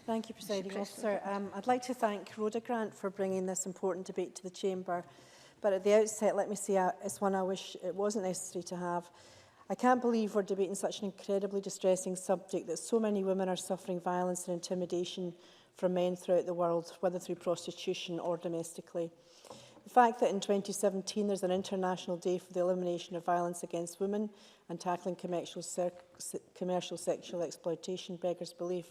Thank you, Presiding Officer. I'd like to thank Rhoda Grant for bringing this important debate to the Chamber. But at the outset, let me say it's one I wish it wasn't necessary to have. I can't believe we're debating such an incredibly distressing subject, that so many women are suffering violence and intimidation from men throughout the world, whether through prostitution or domestically. The fact that in 2017 there's an International Day for the Elimination of Violence Against Women and tackling commercial sexual exploitation beggars belief.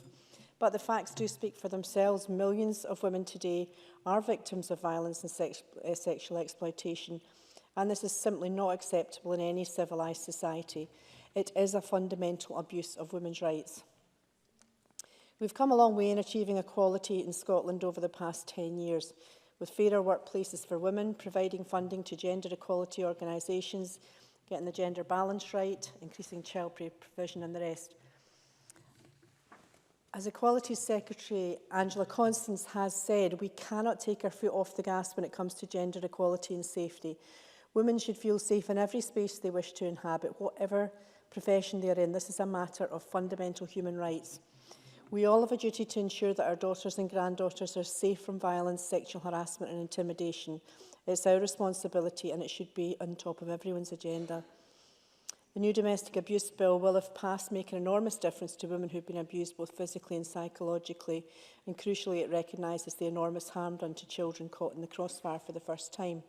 But the facts do speak for themselves. Millions of women today are victims of violence and sexual exploitation, and this is simply not acceptable in any civilised society. It is a fundamental abuse of women's rights. We've come a long way in achieving equality in Scotland over the past 10 years, with fairer workplaces for women, providing funding to gender equality organisations, getting the gender balance right, increasing childcare provision and the rest. As Equality Secretary Angela Constance has said, we cannot take our foot off the gas when it comes to gender equality and safety. Women should feel safe in every space they wish to inhabit, whatever profession they are in. This is a matter of fundamental human rights. We all have a duty to ensure that our daughters and granddaughters are safe from violence, sexual harassment and intimidation. It's our responsibility and it should be on top of everyone's agenda. The new domestic abuse bill will, if passed, make an enormous difference to women who have been abused both physically and psychologically, and crucially it recognises the enormous harm done to children caught in the crossfire for the first time.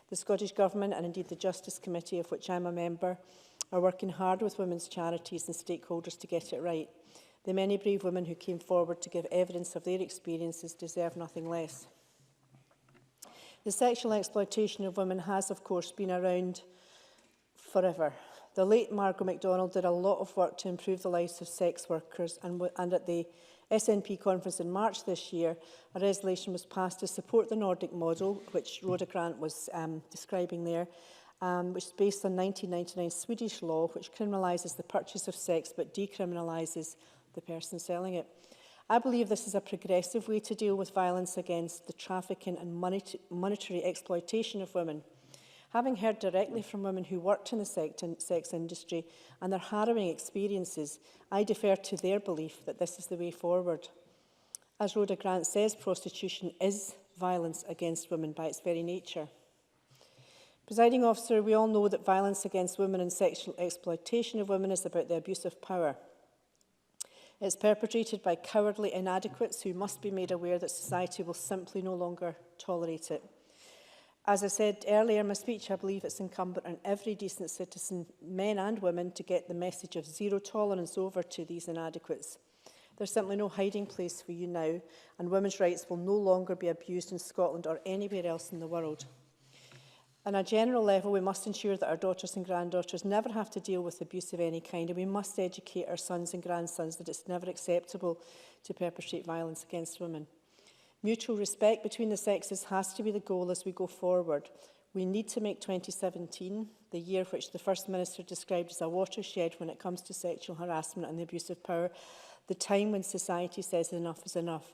The Scottish Government and indeed the Justice Committee, of which I'm a member, are working hard with women's charities and stakeholders to get it right. The many brave women who came forward to give evidence of their experiences deserve nothing less. The sexual exploitation of women has, of course, been around forever. The late Margaret MacDonald did a lot of work to improve the lives of sex workers, and at the SNP conference in March this year, a resolution was passed to support the Nordic model, which Rhoda Grant was describing there, which is based on 1999 Swedish law, which criminalises the purchase of sex but decriminalises the person selling it. I believe this is a progressive way to deal with violence against the trafficking and monetary exploitation of women. Having heard directly from women who worked in the sex industry and their harrowing experiences, I defer to their belief that this is the way forward. As Rhoda Grant says, prostitution is violence against women by its very nature. Presiding Officer, we all know that violence against women and sexual exploitation of women is about the abuse of power. It's perpetrated by cowardly inadequates who must be made aware that society will simply no longer tolerate it. As I said earlier in my speech, I believe it's incumbent on every decent citizen, men and women, to get the message of zero tolerance over to these inadequates. There's simply no hiding place for you now, and women's rights will no longer be abused in Scotland or anywhere else in the world. On a general level, we must ensure that our daughters and granddaughters never have to deal with abuse of any kind, and we must educate our sons and grandsons that it's never acceptable to perpetrate violence against women. Mutual respect between the sexes has to be the goal as we go forward. We need to make 2017, the year which the First Minister described as a watershed when it comes to sexual harassment and the abuse of power, the time when society says enough is enough.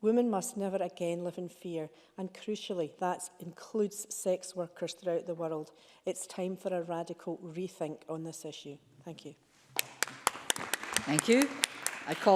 Women must never again live in fear, and crucially, that includes sex workers throughout the world. It's time for a radical rethink on this issue. Thank you. Thank you. I call